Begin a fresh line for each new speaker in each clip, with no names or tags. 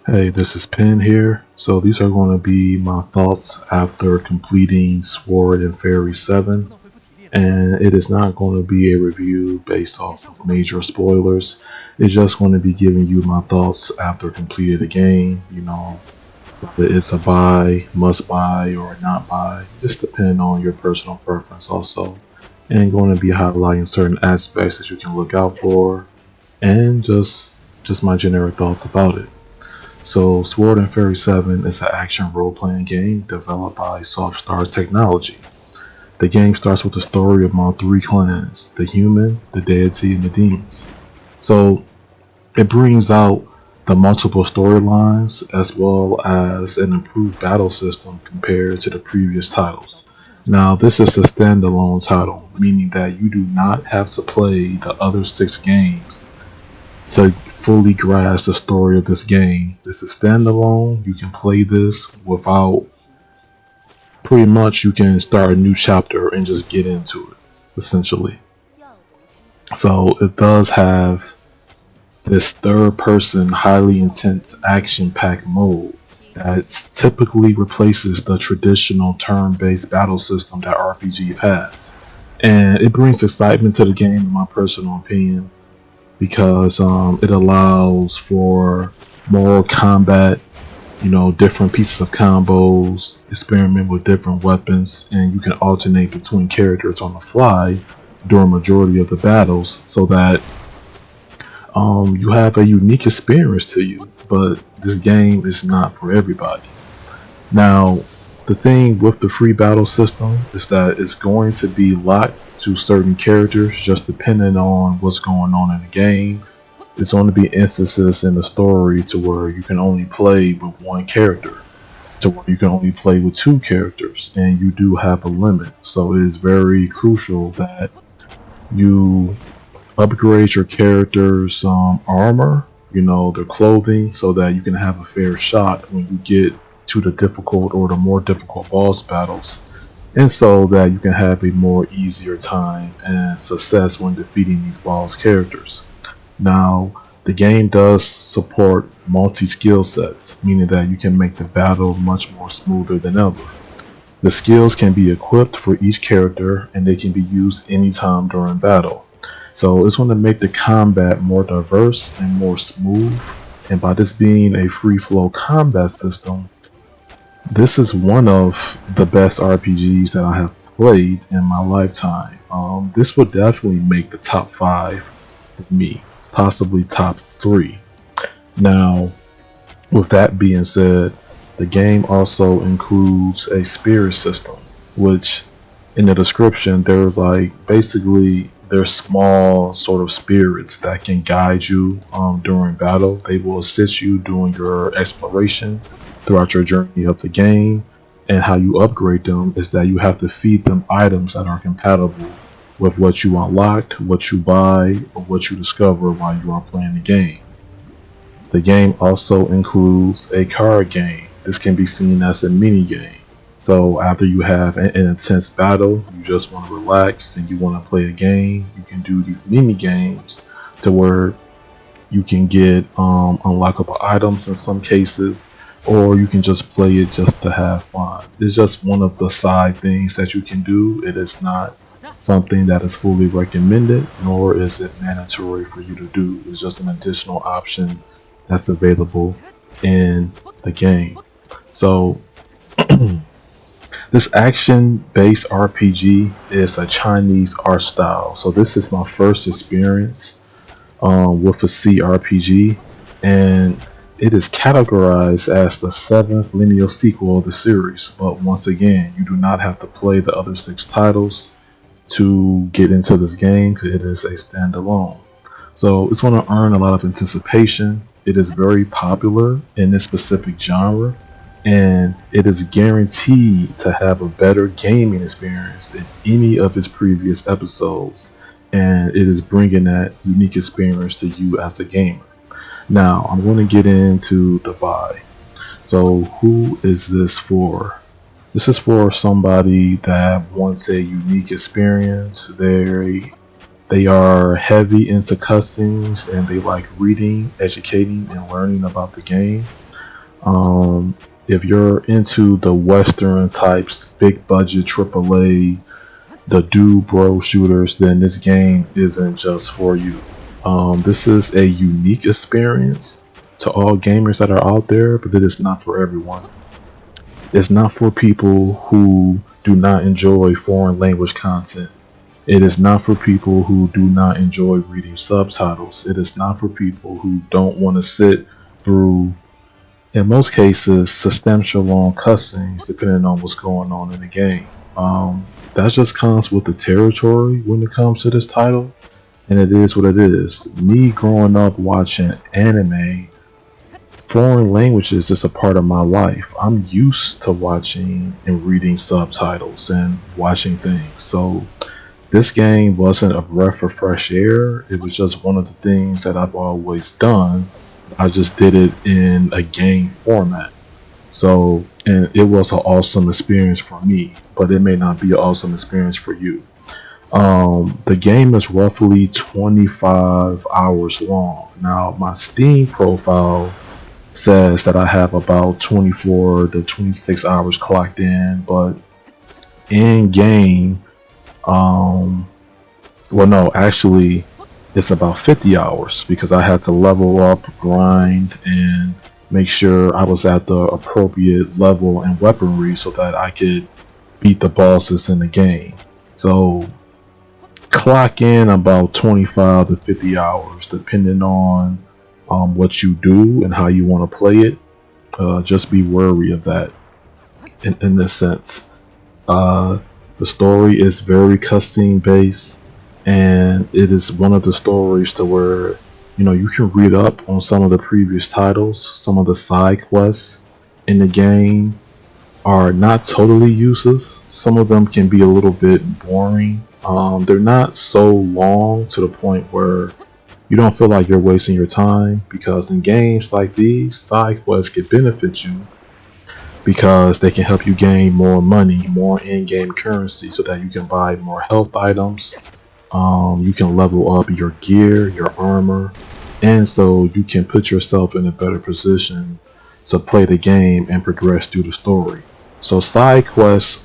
Hey, this is Penn here. So these are going to be my thoughts after completing Sword and Fairy 7. And it is not going to be a review based off of major spoilers. It's just going to be giving you my thoughts after completing the game. Whether it's a buy, must buy, or not buy. Just depending on your personal preference also. And going to be highlighting certain aspects that you can look out for. And just my generic thoughts about it. So, Sword and Fairy 7 is an action role-playing game developed by Softstar Technology. The game starts with the story among three clans, the human, the deity, and the demons. So, it brings out the multiple storylines as well as an improved battle system compared to the previous titles. Now, this is a standalone title, meaning that you do not have to play the other six games to fully grasp the story of this game. This is standalone. You can play this without pretty much you can start a new chapter and just get into it, essentially. So it does have this third person, highly intense action packed mode that typically replaces the traditional turn based battle system that RPG has. And it brings excitement to the game, in my personal opinion, because it allows for more combat, different pieces of combos, experiment with different weapons, and you can alternate between characters on the fly during majority of the battles so that you have a unique experience to you. But this game is not for everybody. Now, the thing with the free battle system is that it's going to be locked to certain characters just depending on what's going on in the game. It's going to be instances in the story to where you can only play with one character, to where you can only play with two characters, and you do have a limit. So it is very crucial that you upgrade your character's armor, their clothing, so that you can have a fair shot when you get to the difficult or the more difficult boss battles, and so that you can have a more easier time and success when defeating these boss characters. Now, the game does support multi-skill sets, meaning that you can make the battle much more smoother than ever. The skills can be equipped for each character and they can be used anytime during battle. So it's going to make the combat more diverse and more smooth. And by this being a free flow combat system, this is one of the best RPGs that I have played in my lifetime. This would definitely make the top five for me, possibly top three. Now, with that being said, the game also includes a spirit system, which in the description there's like basically there's small sort of spirits that can guide you during battle. They will assist you during your exploration throughout your journey of the game. And how you upgrade them is that you have to feed them items that are compatible with what you unlocked, what you buy, or what you discover while you are playing the game. The game also includes a card game. This can be seen as a mini game. So after you have an intense battle, you just want to relax and you want to play a game, you can do these mini games to where you can get unlockable items in some cases, or you can just play it just to have fun. It's just one of the side things that you can do. It is not something that is fully recommended, nor is it mandatory for you to do. It's just an additional option that's available in the game. So this action-based RPG is a Chinese art style. So this is my first experience with a CRPG, and it is categorized as the seventh linear sequel of the series. But once again, you do not have to play the other six titles to get into this game because it is a standalone. So it's going to earn a lot of anticipation. It is very popular in this specific genre, and it is guaranteed to have a better gaming experience than any of its previous episodes, and it is bringing that unique experience to you as a gamer. Now, I'm going to get into the buy. So, who is this for? This is for somebody that wants a unique experience. They are heavy into cutscenes and they like reading, educating, and learning about the game. If you're into the Western types, big budget AAA, the do bro shooters, then this game isn't just for you. This is a unique experience to all gamers that are out there, but it is not for everyone. It's not for people who do not enjoy foreign language content. It is not for people who do not enjoy reading subtitles. It is not for people who don't want to sit through, in most cases, substantial long cutscenes, depending on what's going on in the game. That just comes with the territory when it comes to this title, and it is what it is. Me growing up watching anime, foreign languages is a part of my life. I'm used to watching and reading subtitles and watching things. So this game wasn't a breath of fresh air. It was just one of the things that I've always done. I just did it in a game format. So, and it was an awesome experience for me, but it may not be an awesome experience for you. The game is roughly 25 hours long. Now, my Steam profile says that I have about 24 to 26 hours clocked in, but in game, um, well, no, actually, it's about 50 hours because I had to level up, grind, and make sure I was at the appropriate level and weaponry so that I could beat the bosses in the game. So clock in about 25 to 50 hours depending on what you do and how you want to play it. Just be wary of that in this sense. Uh, the story is very cutscene based, and it is one of the stories to where you can read up on some of the previous titles. Some of the side quests in the game are not totally useless. Some of them can be a little bit boring. They're not so long to the point where you don't feel like you're wasting your time, because in games like these, side quests can benefit you because they can help you gain more money, more in-game currency, so that you can buy more health items. You can level up your gear, your armor, and so you can put yourself in a better position to play the game and progress through the story. So side quests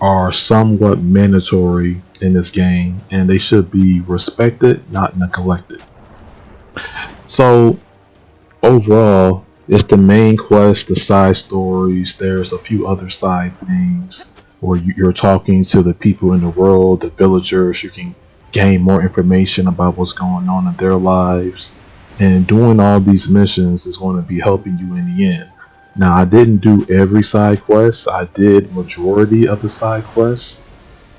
are somewhat mandatory in this game, and they should be respected, not neglected. So overall, it's the main quest, the side stories. There's a few other side things where you're talking to the people in the world, the villagers. You can gain more information about what's going on in their lives. And doing all these missions is going to be helping you in the end. Now, I didn't do every side quest. I did majority of the side quests.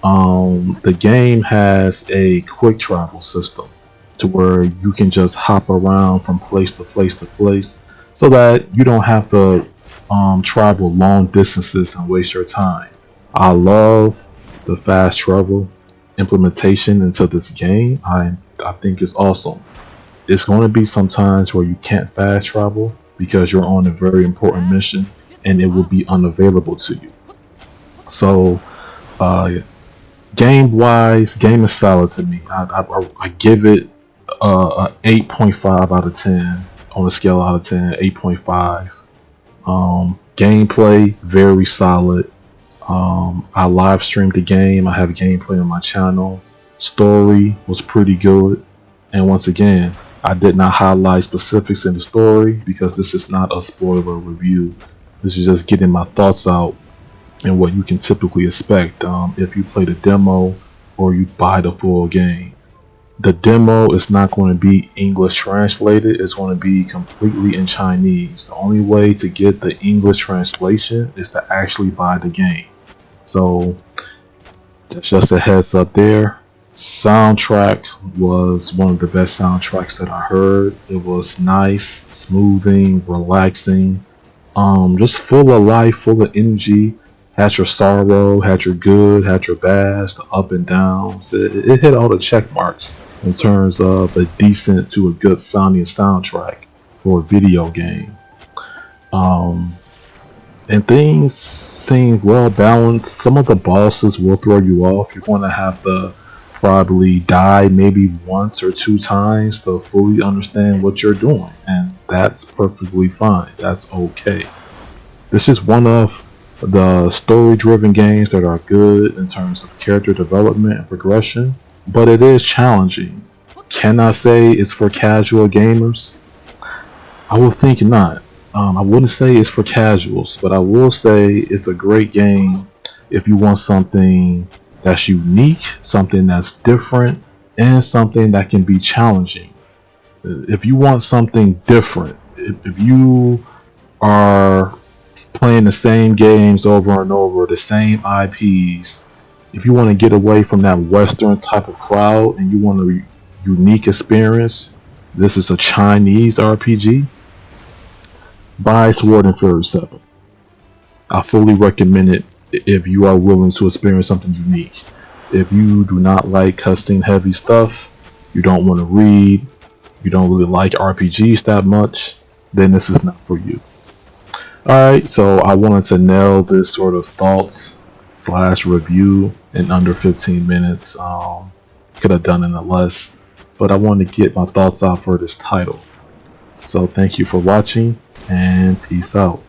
The game has a quick travel system to where you can just hop around from place to place to place, so that you don't have to travel long distances and waste your time. I love the fast travel implementation into this game. I think it's awesome. It's going to be some times where you can't fast travel because you're on a very important mission and it will be unavailable to you. So uh, game wise, game is solid to me. I give it a 8.5 out of 10 on a scale out of 10. 8.5. Gameplay very solid. I live streamed the game. I have gameplay on my channel. Story was pretty good, and once again, I did not highlight specifics in the story because this is not a spoiler review. This is just getting my thoughts out and what you can typically expect if you play the demo or you buy the full game. The demo is not going to be English translated. It's going to be completely in Chinese. The only way to get the English translation is to actually buy the game. So that's just a heads up there. Soundtrack was one of the best soundtracks that I heard. It was nice, smoothing, relaxing, just full of life, full of energy. Had your sorrow, had your good, had your bads, the up and downs. It hit all the check marks in terms of a decent to a good sounding soundtrack for a video game. Um, and things seem well balanced. Some of the bosses will throw you off. You're going to have to probably die maybe once or two times to fully understand what you're doing, and that's perfectly fine. That's okay. This is one of the story-driven games that are good in terms of character development and progression, but it is challenging. Can I say it's for casual gamers? I would think not. I wouldn't say it's for casuals, but I will say it's a great game if you want something that's unique, something that's different, and something that can be challenging. If you want something different, if you are playing the same games over and over, the same IPs, if you want to get away from that Western type of crowd and you want a unique experience, this is a Chinese RPG. Buy Sword and Fairy 7. I fully recommend it if you are willing to experience something unique. If you do not like cutscene heavy stuff, you don't want to read, you don't really like RPGs that much, then this is not for you. Alright, so I wanted to nail this sort of thoughts slash review in under 15 minutes. Could have done it in less, but I wanted to get my thoughts out for this title. So thank you for watching, and peace out.